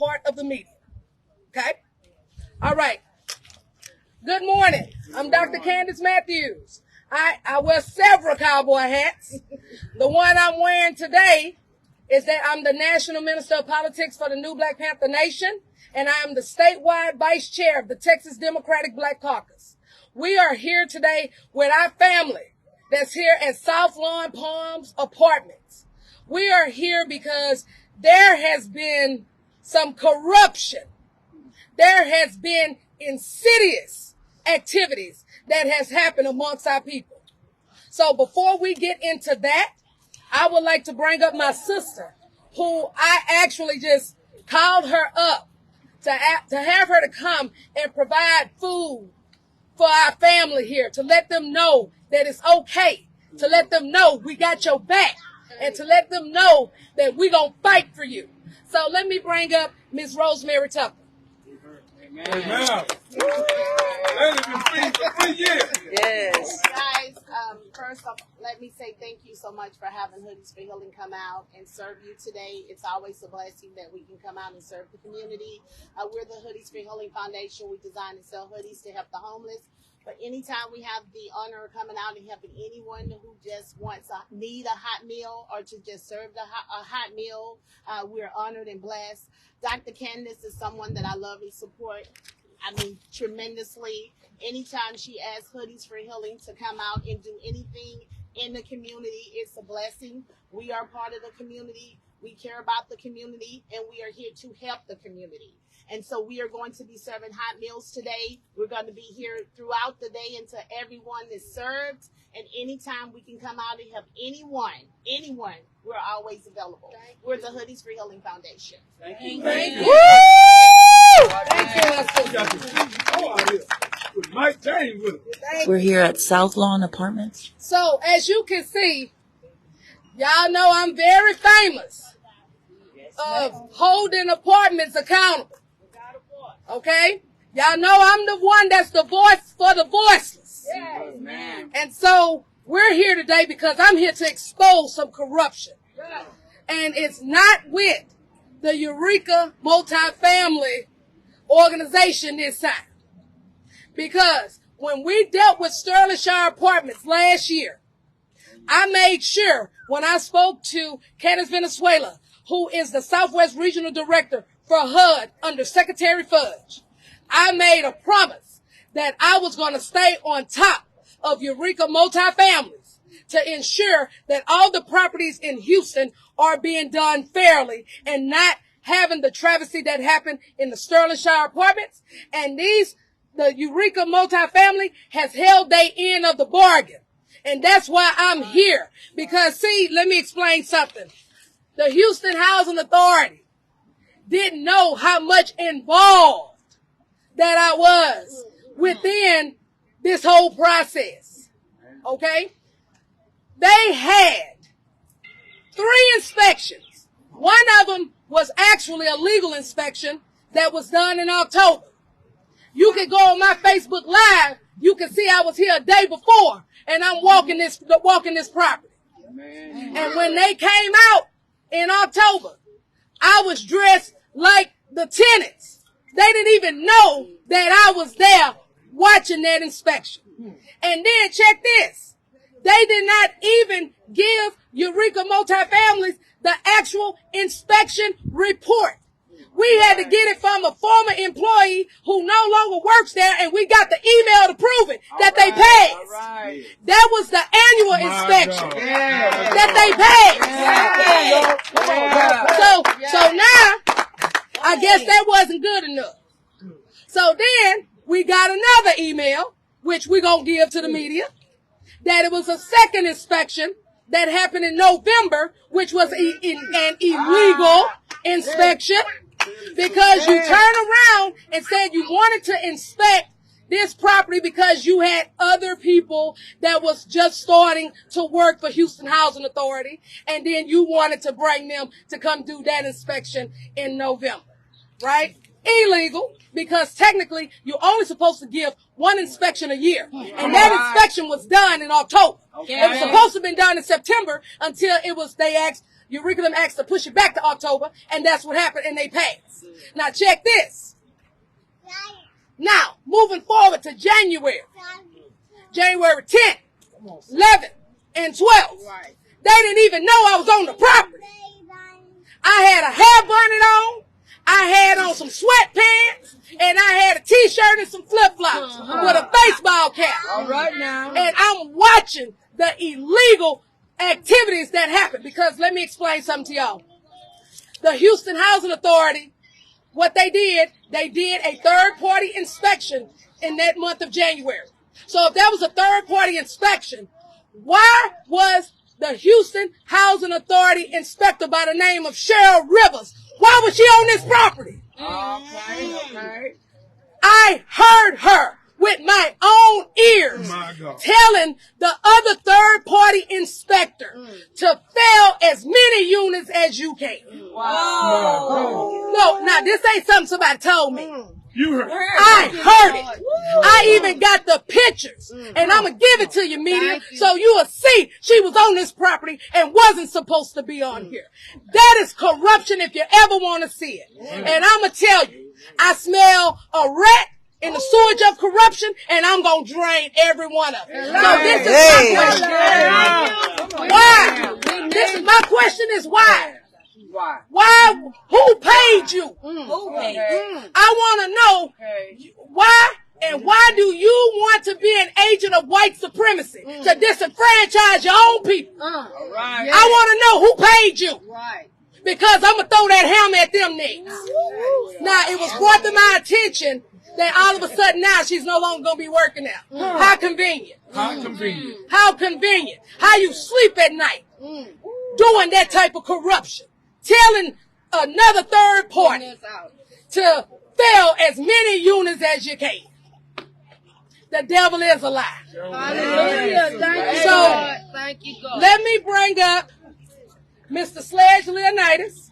part of the media. Okay? All right. Good morning. I'm Dr. Candace Matthews. I wear several cowboy hats. The one I'm wearing today is that I'm the National Minister of Politics for the New Black Panther Nation, and I am the statewide vice chair of the Texas Democratic Black Caucus. We are here today with our family that's here at Southlawn Palms Apartments. We are here because there has been some corruption. There has been insidious activities that has happened amongst our people. So before we get into that, I would like to bring up my sister, who I actually just called her up to have her to come and provide food for our family here, to let them know that it's okay, to let them know we got your back, and to let them know that we're going to fight for you. So let me bring up Ms. Rosemary Tucker. Amen. Yes. Guys, first off, let me say thank you so much for having Hoodies for Healing come out and serve you today. It's always a blessing that we can come out and serve the community. We're the Hoodies for Healing Foundation. We design and sell hoodies to help the homeless. But anytime we have the honor of coming out and helping anyone who just need a hot meal or to just serve a hot meal, we're honored and blessed. Dr. Candace is someone that I love and support, tremendously. Anytime she asks Hoodies for Healing to come out and do anything in the community, it's a blessing. We are part of the community. We care about the community, and we are here to help the community. And so we are going to be serving hot meals today. We're going to be here throughout the day until everyone is served. And anytime we can come out and help anyone, we're always available. We're the Hoodies for Healing Foundation. Thank you. Thank you. Woo! Thank you. Mike James with us. We're here at Southlawn Apartments. So as you can see, y'all know I'm very famous of holding apartments accountable. Okay? Y'all know I'm the one that's the voice for the voiceless. Yes, man. And so we're here today because I'm here to expose some corruption. And it's not with the EUREKA multifamily organization this time. Because when we dealt with Sterling Shire Apartments last year, I made sure when I spoke to Candace Venezuela, who is the Southwest Regional Director for HUD under Secretary Fudge, I made a promise that I was going to stay on top of EUREKA multifamilies to ensure that all the properties in Houston are being done fairly and not having the travesty that happened in the Sterling Shire Apartments. And the EUREKA multifamily has held their end of the bargain. And that's why I'm here. Because, see, let me explain something. The Houston Housing Authority didn't know how much involved that I was within this whole process. Okay? They had 3 inspections. One of them was actually a legal inspection that was done in October. You can go on my Facebook Live. You can see I was here a day before, and I'm walking this property. And when they came out in October, I was dressed like the tenants. They didn't even know that I was there watching that inspection. And then check this. They did not even give EUREKA multifamilies the actual inspection report. We had to get it from a former employee who no longer works there, and we got the email to prove it that they passed. That was the annual inspection that they passed. So now, I guess that wasn't good enough. So then we got another email, which we're going to give to the media, that it was a second inspection that happened in November, which was an illegal inspection. Because you turned around and said you wanted to inspect this property because you had other people that was just starting to work for Houston Housing Authority, and then you wanted to bring them to come do that inspection in November, right? Illegal, because technically you're only supposed to give 1 inspection a year, and that inspection was done in October. It was supposed to have been done in September until they asked Eureka them asked to push it back to October, and that's what happened, and they passed. Now check this. Now, moving forward to January 10th, 11th, and 12th. Right. They didn't even know I was on the property. I had a hair bonnet on, I had on some sweatpants, and I had a t-shirt and some flip-flops with a baseball cap. All right now. And I'm watching the illegal activities that happen, because let me explain something to y'all. The Houston Housing Authority, what they did a third-party inspection in that month of January. So if that was a third-party inspection, why was the Houston Housing Authority inspector by the name of Cheryl Rivers, why was she on this property? Okay. I heard her with my own ears telling the other third-party inspector to fell as many units as you can. Wow. No, now this ain't something somebody told me. You heard. I heard it. I even got the pictures. And I'm going to give it to you, media, so you will see she was on this property and wasn't supposed to be on here. That is corruption if you ever want to see it. And I'm going to tell you, I smell a rat in the sewage of corruption, and I'm going to drain every one of them. So this is my question. Why? My question is why? Why? Who paid you? I want to know why, and why do you want to be an agent of white supremacy to disenfranchise your own people? I want to know who paid you. Because I'm going to throw that hammer at them next. Now, it was brought to my attention that all of a sudden now she's no longer going to be working out. How convenient. How convenient. How convenient. How you sleep at night doing that type of corruption. Telling another third party to fill as many units as you can. The devil is a lie. Hallelujah. Thank you, So, God. Thank you, God. let me bring up Mr. Sledge Leonidas,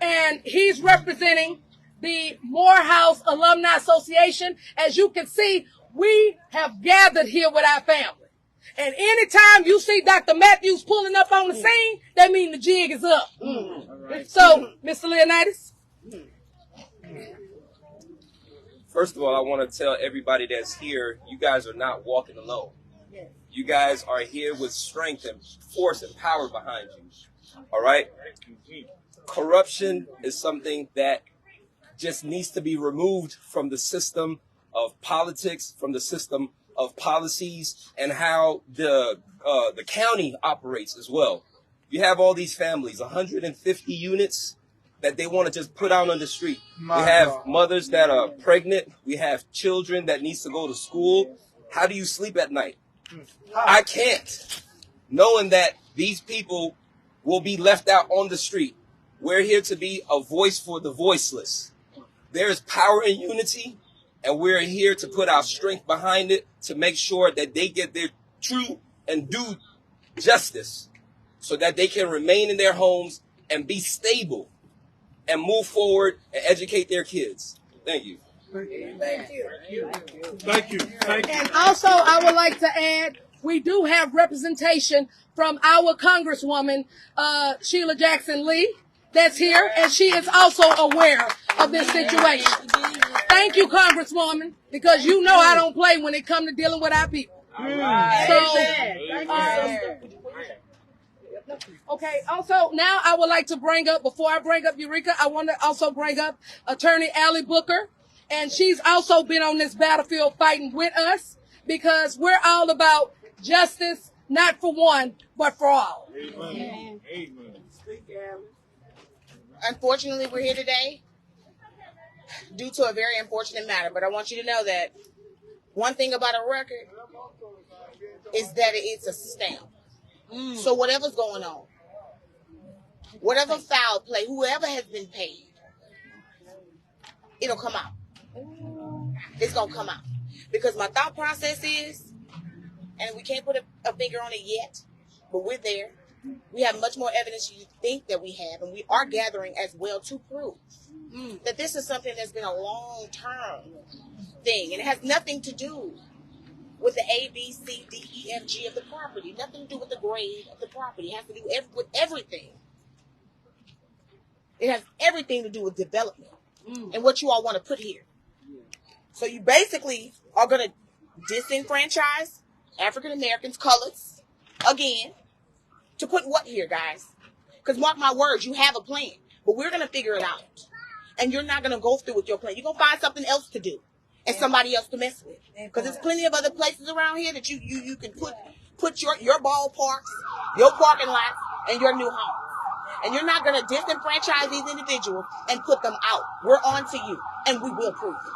and he's representing the Morehouse Alumni Association. As you can see, we have gathered here with our family. And anytime you see Dr. Matthews pulling up on the scene, that means the jig is up. So, Mr. Leonidas. First of all, I want to tell everybody that's here, you guys are not walking alone. You guys are here with strength and force and power behind you. All right? Corruption is something that just needs to be removed from the system of politics, from the system of policies, and how the county operates as well. You have all these families, 150 units that they want to just put out on the street. We have mothers that are pregnant. We have children that needs to go to school. How do you sleep at night? I can't. Knowing that these people will be left out on the street. We're here to be a voice for the voiceless. There is power in unity, and we're here to put our strength behind it to make sure that they get their true and due justice so that they can remain in their homes and be stable and move forward and educate their kids. Thank you. Thank you. And also, I would like to add, we do have representation from our Congresswoman, Sheila Jackson Lee, that's here, and she is also aware of this situation. Thank you, Congresswoman, because you know I don't play when it comes to dealing with our people. Okay, also, now I would like to bring up, before I bring up Eureka, I want to also bring up Attorney Allie Booker, and she's also been on this battlefield fighting with us, because we're all about justice, not for one, but for all. Amen. Amen. Unfortunately, we're here today due to a very unfortunate matter, but I want you to know that one thing about a record is that it's a stamp. So whatever's going on, whatever foul play, whoever has been paid, it'll come out. It's going to come out. Because my thought process is, and we can't put a finger on it yet, but we're there. We have much more evidence than you think that we have, and we are gathering as well to prove that this is something that's been a long-term thing, and it has nothing to do with the A, B, C, D, E, F, G of the property. Nothing to do with the grade of the property. It has to do with everything. It has everything to do with development and what you all want to put here. So you basically are going to disenfranchise African Americans, colors, again, to put what here, guys? Because mark my words, you have a plan, but we're going to figure it out. And you're not going to go through with your plan. You're going to find something else to do and somebody else to mess with. Because there's plenty of other places around here that you can put your ballparks, your parking lots, and your new home. And you're not going to disenfranchise these individuals and put them out. We're on to you, and we will prove it.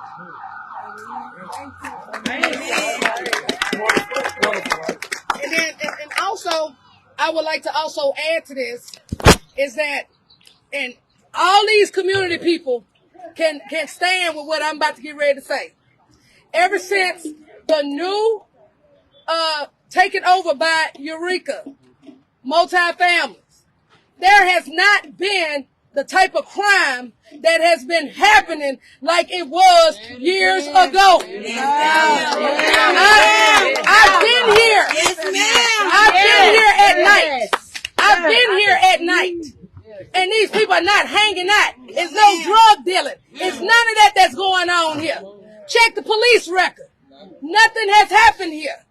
And also, I would like to also add to this is that, and all these community people can stand with what I'm about to get ready to say. Ever since the new taken over by EUREKA multifamilies, there has not been the type of crime that has been happening like it was years ago. I've been here. I've been here at night. I've been here at night. And these people are not hanging out. It's no drug dealing. It's none of that that's going on here. Check the police record. Nothing has happened here.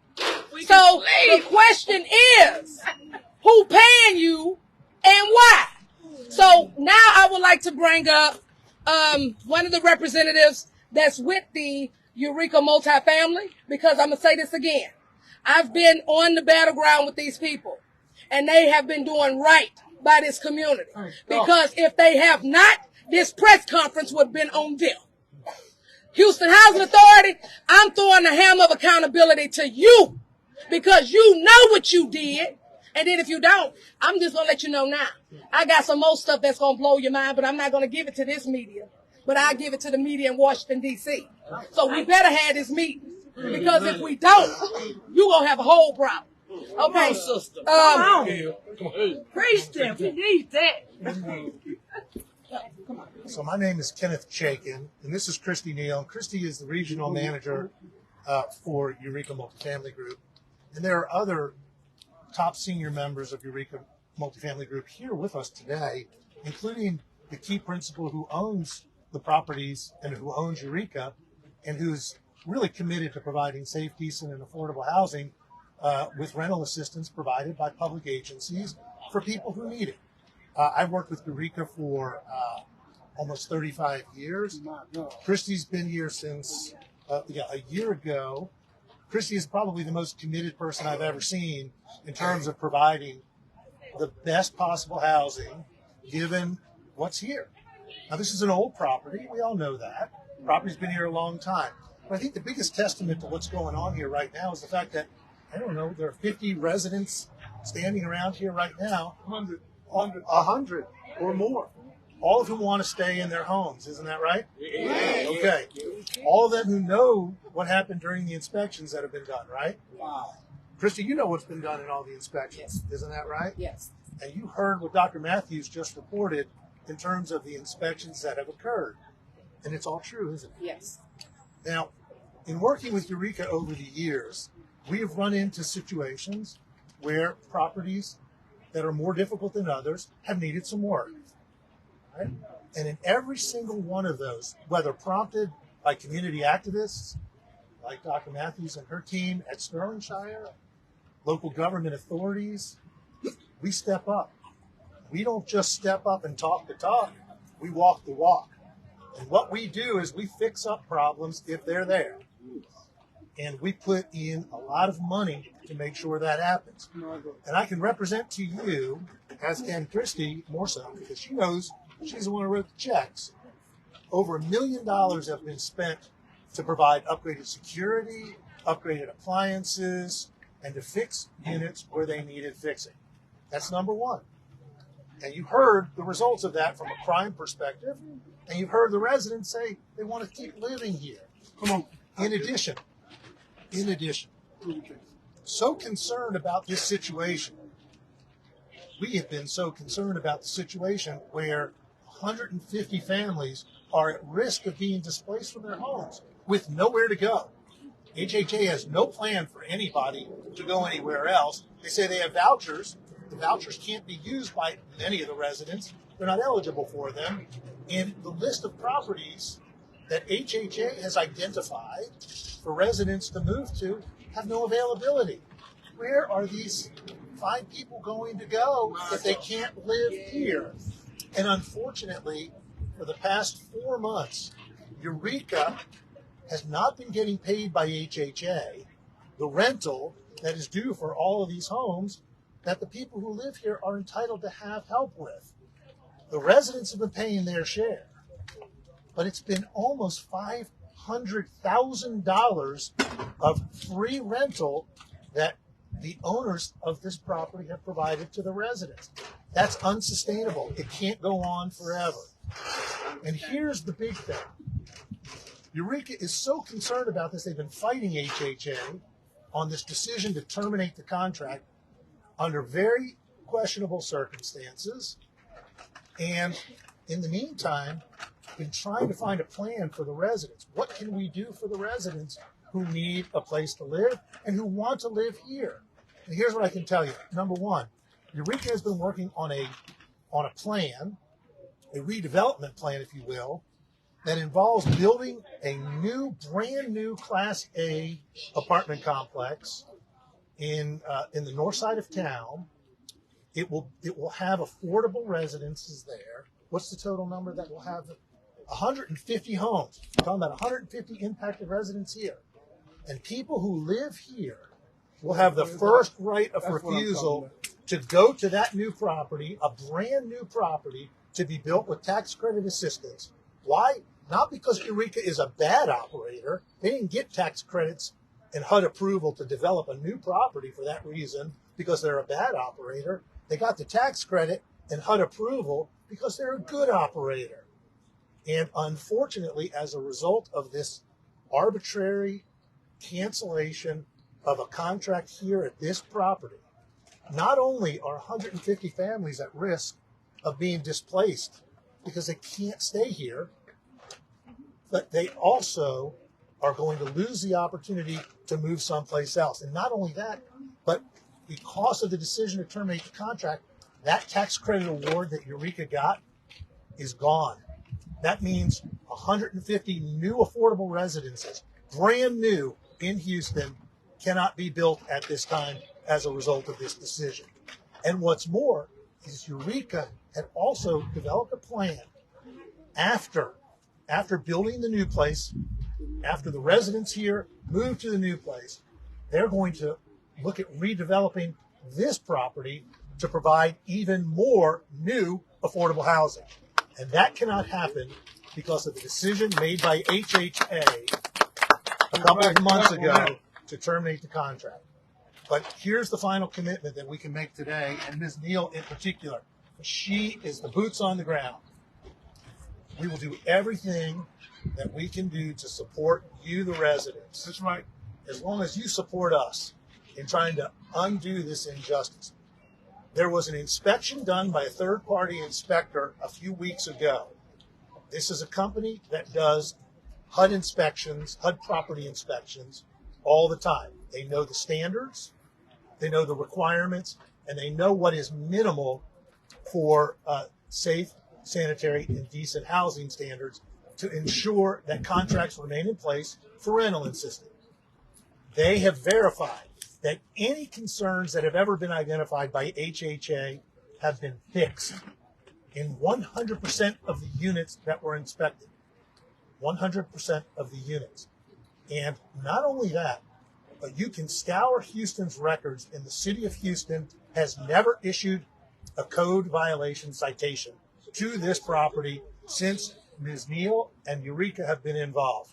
So the question is, who paying you and why? So now I would like to bring up one of the representatives that's with the EUREKA multifamily, because I'm going to say this again. I've been on the battleground with these people, and they have been doing right by this community. Because if they have not, this press conference would have been on them. Houston Housing Authority, I'm throwing the hammer of accountability to you, because you know what you did. And then if you don't, I'm just going to let you know now. I got some more stuff that's going to blow your mind, but I'm not going to give it to this media. But I'll give it to the media in Washington, D.C. So we better have this meeting. Because if we don't, you're going to have a whole problem. Okay. sister. Preach them. We need that. So my name is Kenneth Chaikin, and this is Christy Neal. Christy is the regional manager for EUREKA Multifamily Group. And there are other top senior members of EUREKA Multifamily Group here with us today, including the key principal who owns the properties and who owns EUREKA and who's really committed to providing safe, decent, and affordable housing with rental assistance provided by public agencies for people who need it. I've worked with EUREKA for almost 35 years. Christy's been here since a year ago. Christy is probably the most committed person I've ever seen in terms of providing the best possible housing given what's here. Now, this is an old property. We all know that. The property's been here a long time. But I think the biggest testament to what's going on here right now is the fact that, I don't know, there are 50 residents standing around here right now, 100 or more, all of whom want to stay in their homes. Isn't that right? Yeah. Okay. All of them who know what happened during the inspections that have been done, right? Wow. Christy, you know what's been done in all the inspections. Yes. Isn't that right? Yes. And you heard what Dr. Matthews just reported in terms of the inspections that have occurred. And it's all true, isn't it? Yes. Now, in working with EUREKA over the years, we have run into situations where properties that are more difficult than others have needed some work. Right? And in every single one of those, whether prompted by community activists like Dr. Matthews and her team at Sterlingshire, local government authorities, we step up. We don't just step up and talk the talk, we walk the walk. And what we do is we fix up problems if they're there. And we put in a lot of money to make sure that happens. And I can represent to you, as can Christy more so, because she knows she's the one who wrote the checks. Over $1 million have been spent to provide upgraded security, upgraded appliances, and to fix units where they needed fixing. That's number one. And you heard the results of that from a crime perspective, and you've heard the residents say they want to keep living here. Come on. In addition, so concerned about this situation, we have been so concerned about the situation where 150 families are at risk of being displaced from their homes with nowhere to go. HHA has no plan for anybody to go anywhere else. They say they have vouchers. The vouchers can't be used by many of the residents. They're not eligible for them. And the list of properties that HHA has identified for residents to move to have no availability. Where are these fine people going to go if they can't live here? And unfortunately, for the past 4 months, EUREKA has not been getting paid by HHA the rental that is due for all of these homes that the people who live here are entitled to have help with. The residents have been paying their share, but it's been almost $500,000 of free rental that the owners of this property have provided to the residents. That's unsustainable. It can't go on forever. And here's the big thing. EUREKA is so concerned about this, they've been fighting HHA on this decision to terminate the contract under very questionable circumstances. And in the meantime, been trying to find a plan for the residents. What can we do for the residents who need a place to live and who want to live here? And here's what I can tell you. Number one, EUREKA has been working on a plan, a redevelopment plan, if you will, that involves building a brand new Class A apartment complex in the north side of town. It will have affordable residences there. What's the total number that will have? 150 homes. We're talking about 150 impacted residents here. And people who live here will have the first right of refusal to go to that new property, a brand new property, to be built with tax credit assistance. Why? Not because EUREKA is a bad operator. They didn't get tax credits and HUD approval to develop a new property for that reason because they're a bad operator. They got the tax credit and HUD approval because they're a good operator. And unfortunately, as a result of this arbitrary cancellation of a contract here at this property, not only are 150 families at risk of being displaced because they can't stay here, but they also are going to lose the opportunity to move someplace else. And not only that, but because of the decision to terminate the contract, that tax credit award that EUREKA got is gone. That means 150 new affordable residences, brand new in Houston, cannot be built at this time as a result of this decision. And what's more is EUREKA had also developed a plan after building the new place, after the residents here move to the new place, they're going to look at redeveloping this property to provide even more new affordable housing. And that cannot happen because of the decision made by HHA a couple of months ago to terminate the contract. But here's the final commitment that we can make today, and Ms. Neal in particular. She is the boots on the ground. We will do everything that we can do to support you, the residents. That's right. As long as you support us in trying to undo this injustice. There was an inspection done by a third-party inspector a few weeks ago. This is a company that does HUD inspections, HUD property inspections all the time. They know the standards, they know the requirements, and they know what is minimal for safe, sanitary, and decent housing standards to ensure that contracts remain in place for rental assistance. They have verified that any concerns that have ever been identified by HHA have been fixed in 100% of the units that were inspected. 100% of the units. And not only that, but you can scour Houston's records, and the city of Houston has never issued a code violation citation to this property since Ms. Neal and EUREKA have been involved.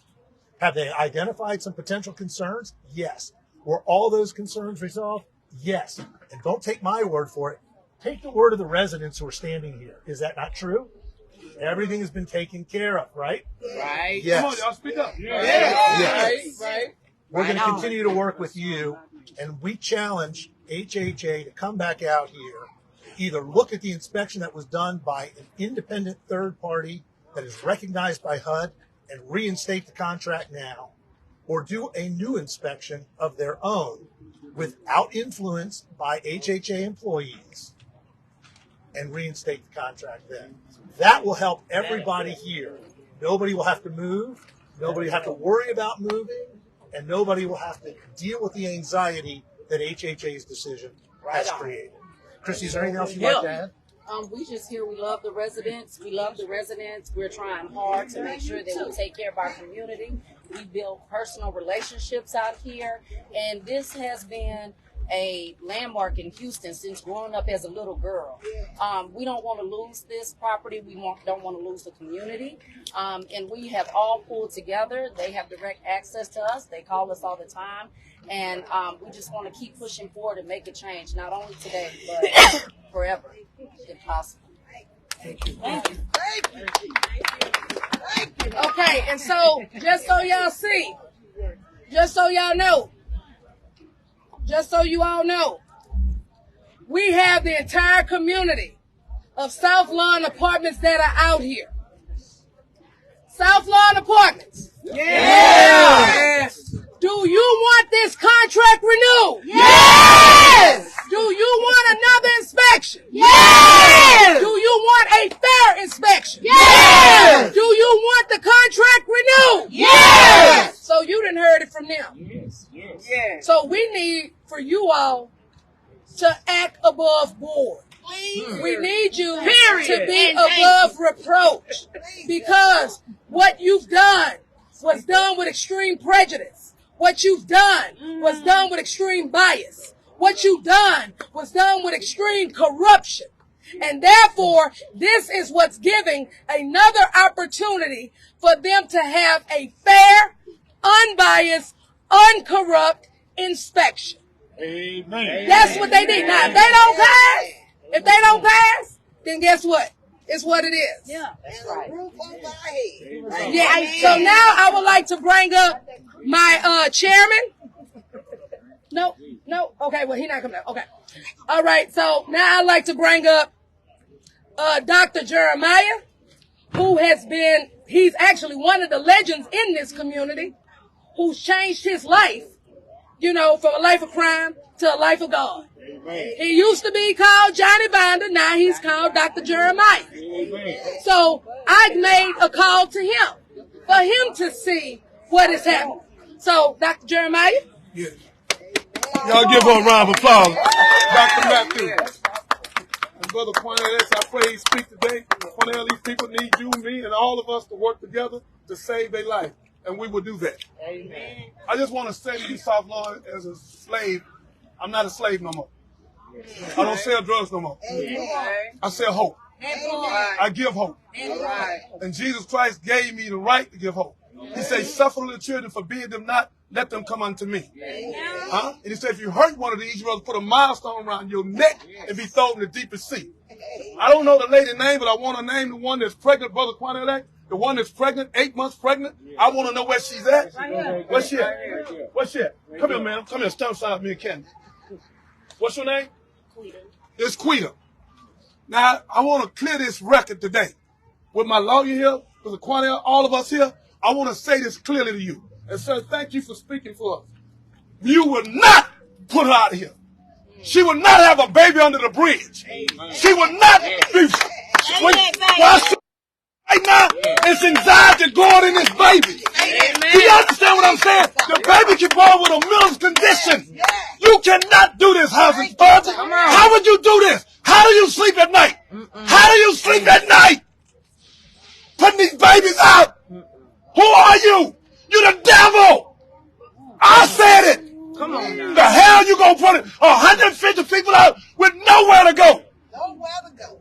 Have they identified some potential concerns? Yes. Were all those concerns resolved? Yes. And don't take my word for it. Take the word of the residents who are standing here. Is that not true? Everything has been taken care of, right? Right. Yes. Come on, y'all speak up. Yes. Right. We're going to continue to work with you, and we challenge HHA to come back out here, either look at the inspection that was done by an independent third party that is recognized by HUD and reinstate the contract now, or do a new inspection of their own without influence by HHA employees and reinstate the contract then. That will help everybody here. Nobody will have to move. Nobody will have to worry about moving. And nobody will have to deal with the anxiety that HHA's decision has created. Christy, is there anything else you'd like to add? We just hear we love the residents. We love the residents. We're trying hard to make sure that we take care of our community. We build personal relationships out here. And this has been a landmark in Houston since growing up as a little girl. We don't want to lose this property. We don't want to lose the community. And we have all pulled together. They have direct access to us. They call us all the time. And we just want to keep pushing forward and make a change, not only today, but forever, if possible. Thank you. Thank you. Okay, and so just so y'all see, just so y'all know, just so you all know, we have the entire community of Southlawn apartments that are out here. Southlawn apartments. Yes. Do you want this contract renewed? Yes. Do you want another inspection? Yes. Do you want a fair inspection? Yes. Do you want the contract renewed? Yes. So you done heard it from them. Yes. Yes. So we need for you all to act above board. We need you to be above reproach, because what you've done was done with extreme prejudice. What you've done was done with extreme bias. What you've done was done with extreme corruption. And therefore, this is what's giving another opportunity for them to have a fair, unbiased, uncorrupt inspection. Amen. That's what they need. Now, if they don't pass, then guess what? It's what it is. Yeah, that's right. Yeah. So now I would like to bring up my chairman. No. Okay, well, he's not coming up. Okay. All right. So now I'd like to bring up Dr. Jeremiah, who he's actually one of the legends in this community, who's changed his life, from a life of crime to a life of God. Amen. He used to be called Johnny Binder. Now he's called Dr. Jeremiah. Amen. So I made a call to him for him to see what is happening. So, Dr. Jeremiah? Yes. Y'all give her a round of applause. Dr. Matthew. And Brother Cornelius, I pray he speak today. Cornelius, these people need you, me, and all of us to work together to save their life. And we will do that. Amen. I just want to say to you, Southlawn, as a slave, I'm not a slave no more. I don't sell drugs no more. I sell hope. I give hope. And Jesus Christ gave me the right to give hope. He said, suffer little children, forbid them not, let them come unto me. And he said, if you hurt one of these, you rather put a milestone around your neck and be thrown in the deepest sea. I don't know the lady's name, but I want to name the one that's pregnant, Brother Cornelius. The one that's pregnant, 8 months pregnant. I want to know where she's at. Where's she at? Where's she at? Come here, man. Come here. Stand beside me and Candy. What's your name? Quita. It's Quita. Now, I want to clear this record today. With my lawyer here, with the Cornell, all of us here, I want to say this clearly to you. And sir, thank you for speaking for us. You will not put her out of here. She will not have a baby under the bridge. She will not be... Right now, it's anxiety going in this baby. Do you understand what I'm saying? The baby can born with a Miller's condition. You cannot do this, housing authority. How would you do this? How do you sleep at night? How do you sleep at night? Putting these babies out. Who are you? You the devil. I said it. Come on. The hell you gonna put 150 people out with nowhere to go? Nowhere to go.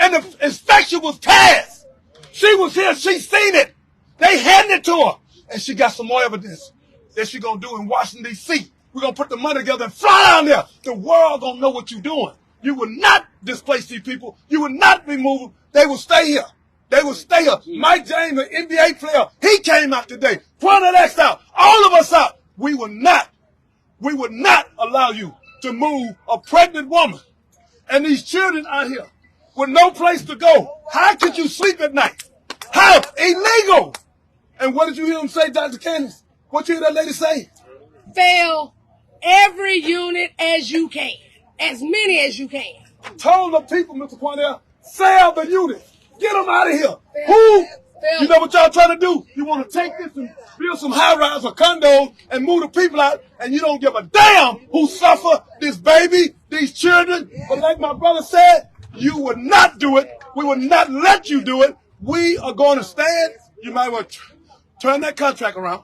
And the inspection was passed. She was here. She seen it. They handed it to her. And she got some more evidence that she going to do in Washington, D.C. We're going to put the money together and fly down there. The world going to know what you're doing. You will not displace these people. You will not remove them. They will stay here. They will stay here. Mike James, an NBA player, he came out today. X out. All of us out. We will not allow you to move a pregnant woman. And these children out here with no place to go. How could you sleep at night? How? Illegal. And what did you hear him say, Dr. Candace? What you hear that lady say? Fail every unit as you can. As many as you can. Told the people, Mr. Cornell, fail the unit. Get them out of here. Who? You know what y'all trying to do? You want to take this and build some high-rise or condos and move the people out, and you don't give a damn who suffer, this baby, these children. But like my brother said, you would not do it. We would not let you do it. We are going to stand. You might want to turn that contract around.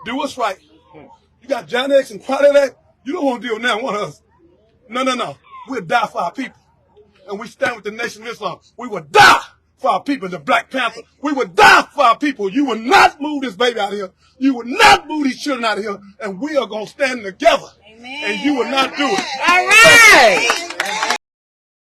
Do what's right. You got John X and part of that. You don't want to deal with that one of us. No. We'll die for our people. And we stand with the Nation of Islam. We will die for our people, the Black Panther. We will die for our people. You will not move this baby out of here. You will not move these children out of here. And we are going to stand together. Amen. And you will not do it. All right.